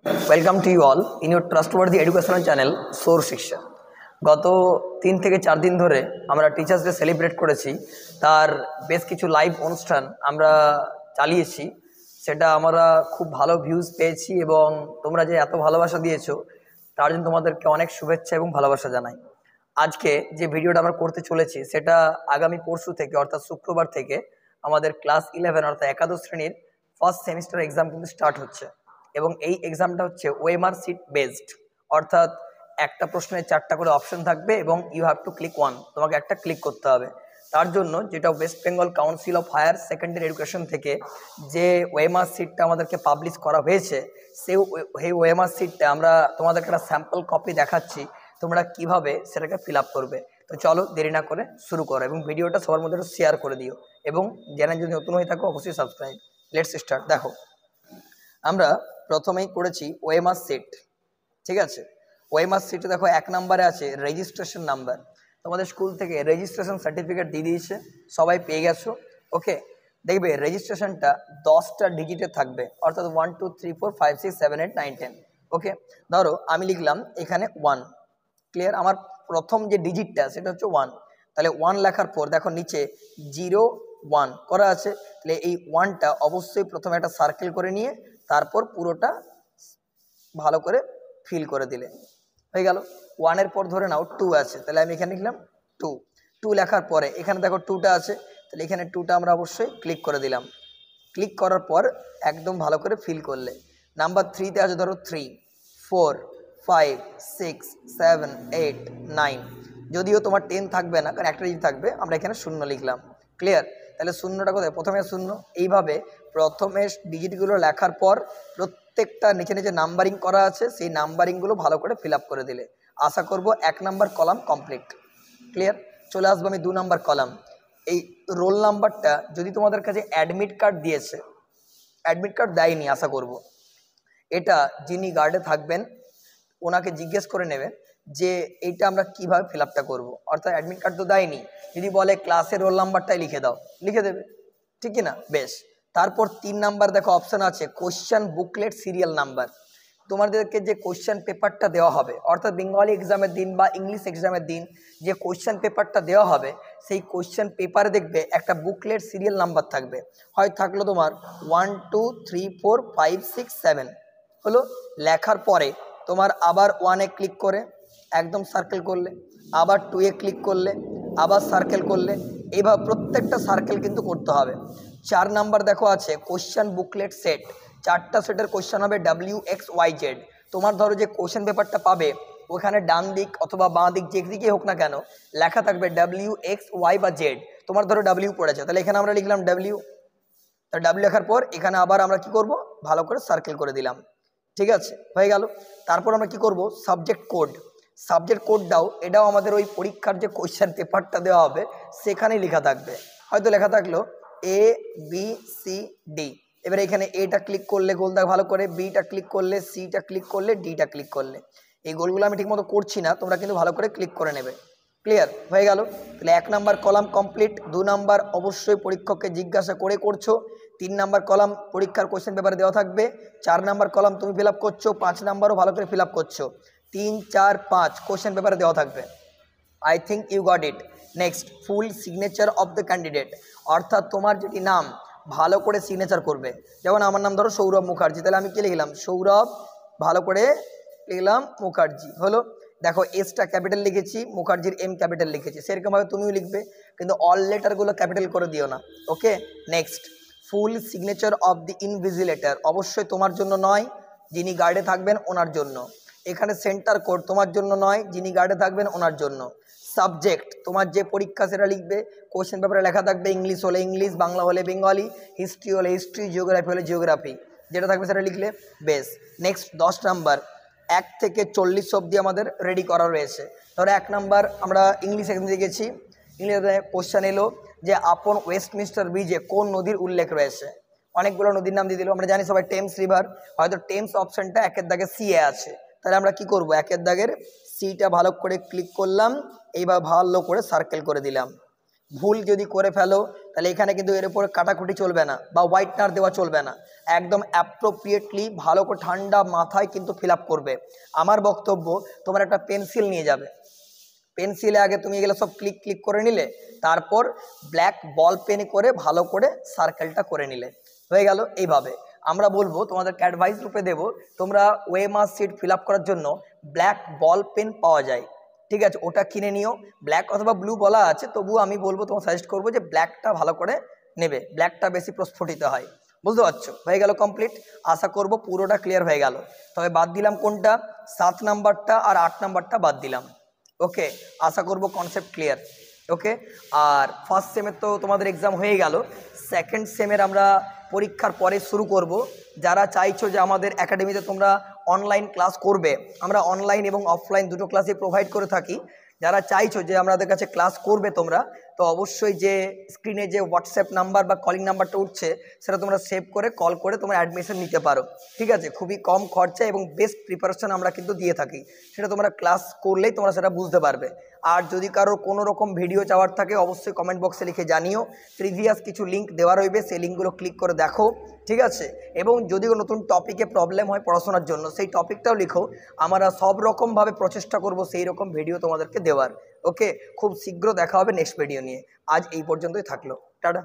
Welcome to you all in your trustworthy educational channel সোর শিক্ষা। গত 3 থেকে 4 দিন ধরে আমরা টিচার্স ডে সেলিব্রেট করেছি, তার বেশ কিছু লাইভ অনুষ্ঠান আমরা চালিয়েছি। সেটা আমরা খুব ভালো ভিউজ পেয়েছি এবং তোমরা যে এত ভালোবাসা দিয়েছো তার জন্য তোমাদেরকে অনেক শুভেচ্ছা এবং ভালোবাসা জানাই। আজকে যে ভিডিওটা আমরা করতে চলেছি সেটা আগামী পরশু থেকে অর্থাৎ শুক্রবার থেকে আমাদের ক্লাস 11 অর্থাৎ একাদশ শ্রেণীর ফার্স্ট সেমিস্টার এক্সাম কিন্তু স্টার্ট হচ্ছে এবং এই এক্সামটা হচ্ছে ওএমআর সিট বেসড, অর্থাৎ একটা প্রশ্নের 4টা করে অপশন থাকবে এবং you have to click one, তোমাকে একটা ক্লিক করতে হবে। তার জন্য যেটা West Bengal Council of Higher Secondary Education থেকে যে ওএমআর সিটটা আমাদেরকে পাবলিশ করা হয়েছে, সেই ওএমআর সিটটা আমরা তোমাদেরকে একটা স্যাম্পল কপি দেখাচ্ছি, তোমরা কিভাবে সেটাকে ফিল আপ করবে। তো চলো দেরি না করে শুরু করো এবং ভিডিওটা সবার মধ্যে একটু শেয়ার করে দিও এবং চ্যানেল যদি নতুন হয়ে থাকো অবশ্যই সাবস্ক্রাইব। Let's start. দেখো, আমরা প্রথমেই করেছি ওএমআর সিট, ঠিক আছে। ওএমআর সিটে দেখো 1 নম্বরে আছে রেজিস্ট্রেশন নাম্বার। তোমাদের স্কুল থেকে রেজিস্ট্রেশন সার্টিফিকেট দিয়ে দিয়েছে, সবাই পেয়ে গেছো। ওকে, দেখবে রেজিস্ট্রেশনটা 10টা ডিজিটে থাকবে, অর্থাৎ 1 2 3 4 5 6 7 8 9 10। ওকে, ধরো আমি লিখলাম এখানে 1, ক্লিয়ার। আমার প্রথম যে ডিজিটটা সেটা হচ্ছে 1, তাহলে 1 লেখার পর দেখো নিচে 0 1 করা আছে, তাহলে এই 1টা অবশ্যই প্রথমে একটা সার্কেল করে নিয়ে তারপর পুরোটা ভালো করে ফিল করে দিলে হয়ে গেল। 1-এর পর ধরে নাও 2 আছে, তাহলে আমি এখানে লিখলাম 2। 2 লেখার পরে এখানে দেখো 2টা আছে, তাহলে এখানে 2টা আমরা অবশ্যই ক্লিক করে দিলাম। ক্লিক করার পর একদম ভালো করে ফিল করলে নাম্বার 3তে আছে ধরো 3 4 5 6 7 8 9, যদিও তোমার 10 থাকবে না কারণ একটা ডিজিট থাকবে, আমরা এখানে 0 লিখলাম। ক্লিয়ার, তাহলে 0টা কোথায়? প্রথমে 0। এইভাবে প্রথমে ডিজিটগুলো লেখার পর প্রত্যেকটা নিচে নিচে নাম্বারিং করা আছে, সেই নাম্বারিংগুলো ভালো করে ফিল আপ করে দিলে আশা করব 1 নাম্বার কলাম কমপ্লিট। ক্লিয়ার, চলে আসবো আমি 2 নাম্বার কলাম। এই রোল নাম্বারটা যদি তোমাদের কাছে অ্যাডমিট কার্ড দিয়েছে, অ্যাডমিট কার্ড দেয়নি আশা করব, এটা যিনি গার্ডে থাকবেন ওনাকে জিজ্ঞেস করে নেবেন যে এইটা আমরা কিভাবে ফিল আপটা করবো। অর্থাৎ অ্যাডমিট কার্ড তো দেয়নি, যদি বলে ক্লাসের রোল নাম্বারটাই লিখে দাও, লিখে দেবে, ঠিক কি না? বেশ। তারপর 3 নাম্বার দেখো অপশান আছে কোশ্চেন বুকলেট সিরিয়াল নাম্বার। তোমাদেরকে যে কোশ্চেন পেপারটা দেওয়া হবে, অর্থাৎ বেঙ্গলি এক্সামের দিন বা ইংলিশ এক্সামের দিন যে কোশ্চেন পেপারটা দেওয়া হবে, সেই কোশ্চেন পেপারে দেখবে একটা বুকলেট সিরিয়াল নাম্বার থাকবে। হয় থাকলো তোমার 1 2 3 4 5 6 7, হলো। লেখার পরে তোমার আবার 1-এ ক্লিক করে একদম সার্কেল করলে, আবার 2-এ ক্লিক করলে, আবার সার্কেল করলে, এইভাবে প্রত্যেকটা সার্কেল কিন্তু করতে হবে। 4 নাম্বার দেখো আছে কোশ্চেন বুকলেট সেট। 4টা সেটের কোশ্চেন হবে WXYZ। তোমার ধরো যে কোশ্চেন পেপারটা পাবে ওখানে ডান দিক অথবা বাঁ দিক যে দিকে হোক না কেন লেখা থাকবে WXY বা Z। তোমার ধরো W পড়েছে, তাহলে এখানে আমরা লিখলাম W। তা W লেখার পর এখানে আবার আমরা কি করব, ভালো করে সার্কেল করে দিলাম, ঠিক আছে, হয়ে গেল। তারপর আমরা কি করব, সাবজেক্ট কোড। সাবজেক্ট কোডটাও এটাও আমাদের ওই পরীক্ষার যে কোশ্চেন পেপারটা দেওয়া হবে সেখানেই লেখা থাকবে। হয়তো লেখা থাকলো ABCD, এবারে এখানে এটা ক্লিক করলে গোল দাগ ভালো করে, বিটা ক্লিক করলে, সিটা ক্লিক করলে, ডিটা ক্লিক করলে। এই গোলগুলো আমি ঠিকমতো করছি না, তোমরা কিন্তু ভালো করে ক্লিক করে নেবে। ক্লিয়ার, হয়ে গেল। তাহলে 1 নাম্বার কলাম কমপ্লিট। 2 নাম্বার অবশ্যই পরীক্ষককে জিজ্ঞাসা করে করছো। 3 নাম্বার কলাম পরীক্ষার কোশ্চেন পেপারে দেওয়া থাকবে। 4 নাম্বার কলাম তুমি ফিল আপ করছো, 5 নাম্বারও ভালো করে ফিল আপ করছো। 3 4 5 কোশ্চেন পেপারে দেওয়া থাকবে। I think you got it. Next, full signature of the candidate, অর্থাৎ তোমার যেটি নাম ভালো করে সিগনেচার করবে। যেমন আমার নাম ধরো সৌরভ মুখার্জি, তাহলে আমি কি লিখলাম, সৌরভ ভালো করে লিখলাম মুখার্জি, হলো। দেখো এসটা ক্যাপিটাল লিখেছি, মুখার্জির এম ক্যাপিটাল লিখেছি, সেরকমভাবে তুমিও লিখবে, কিন্তু অল লেটারগুলো ক্যাপিটাল করে দিও না। Okay, next, full signature of the invigilator, অবশ্যই তোমার জন্য নয়, যিনি গার্ডে থাকবেন ওনার জন্য। এখানে সেন্টার কোড তোমার জন্য নয়, যিনি গার্ডে থাকবেন ওনার জন্য। সাবজেক্ট তোমার যে পরীক্ষা সেটা লিখবে, কোশ্চেন পেপারে লেখা থাকবে ইংলিশ হলে ইংলিশ, বাংলা হলে বেঙ্গলি, হিস্ট্রি হলে হিস্ট্রি, জিওগ্রাফি হলে জিওগ্রাফি, যেটা থাকবে সেটা লিখলে বেশ। নেক্সট 10 নাম্বার 1 থেকে 40 অবধি আমাদের রেডি করা রয়েছে। ধরো 1 নাম্বার আমরা ইংলিশ এখানে লিখেছি, ইংলিশে কোশ্চেন এলো যে আপন ওয়েস্টমিনস্টার ব্রিজে কোন নদীর উল্লেখ রয়েছে। অনেকগুলো নদীর নাম দিয়ে দিল, আমরা জানি সবাই টেমস রিভার, হয়তো টেমস অপশনটা 1-এর দাগে সিএ আছে, তাহলে আমরা কি করব, 1-এর দাগের সিটা ভালো করে ক্লিক করলাম, এইভাবে ভালো করে সার্কেল করে দিলাম। ভুল যদি করে ফেলো তাহলে এখানে কিন্তু এর উপরে কাটাকুটি চলবে না বা হোয়াইটনার দেওয়া চলবে না, একদম অ্যাপ্রোপ্রিয়েটলি ভালো করে ঠান্ডা মাথায় কিন্তু ফিল আপ করবে। আমার বক্তব্য, তোমার একটা পেন্সিল নিয়ে যাবে, পেন্সিলে আগে তুমি এগুলো সব ক্লিক ক্লিক করে নিলে, তারপর ব্ল্যাক বল পেন করে ভালো করে সার্কেলটা করে নিলে, হয়ে গেল। এইভাবে আমরা বলবো, তোমাদেরকে অ্যাডভাইস রূপে দেবো, তোমরা ওএমআর শিট ফিল আপ করার জন্য ব্ল্যাক বল পেন পাওয়া যায়, ঠিক আছে, ওটা কিনে নিও। ব্ল্যাক অথবা ব্লু বলা আছে, তবুও আমি বলবো, তোমার সাজেস্ট করবো যে ব্ল্যাকটা ভালো করে নেবে, ব্ল্যাকটা বেশি প্রস্ফুটিত হয়। বুঝতে পারছো? হয়ে গেল কমপ্লিট। আশা করব পুরোটা ক্লিয়ার হয়ে গেল। তবে বাদ দিলাম কোনটা, 7 নাম্বারটা আর 8 নাম্বারটা বাদ দিলাম। ওকে, আশা করব কনসেপ্ট ক্লিয়ার। ওকে, আর ফার্স্ট সেমের তো তোমাদের এক্সাম হয়ে গেল, সেকেন্ড সেমের আমরা পরীক্ষার পরে শুরু করব। যারা চাইছো যে আমাদের একাডেমিতে তোমরা অনলাইন ক্লাস করবে, আমরা অনলাইন এবং অফলাইন দুটো ক্লাসই প্রোভাইড করে থাকি। যারা চাইছো যে আমাদের কাছে ক্লাস করবে তোমরা, তো অবশ্যই যে স্ক্রিনে যে হোয়াটসঅ্যাপ নাম্বার বা কলিং নাম্বারটা উঠছে, সেটা তোমরা সেভ করে কল করে তোমরা অ্যাডমিশন নিতে পারো, ঠিক আছে। খুবই কম খরচা এবং বেস্ট প্রিপারেশন আমরা কিন্তু দিয়ে থাকি, সেটা তোমরা ক্লাস করলেই তোমরা সেটা বুঝতে পারবে। আর যদি কারোর কোনো রকম ভিডিও চাওয়ার থাকে, অবশ্যই কমেন্ট বক্সে লিখে জানিও। প্রিভিয়াস কিছু লিঙ্ক দেওয়া রইবে, সেই লিঙ্কগুলো ক্লিক করে দেখো, ঠিক আছে। এবং যদি কোনো নতুন টপিকে প্রবলেম হয় পড়াশোনার জন্য, সেই টপিকটাও লিখো, আমরা সব রকমভাবে প্রচেষ্টা করব সেই রকম ভিডিও তোমাদেরকে দেওয়ার। ওকে, খুব শীঘ্র দেখা হবে নেক্সট ভিডিও নিয়ে। আজ এই পর্যন্তই থাকলো, টাটা।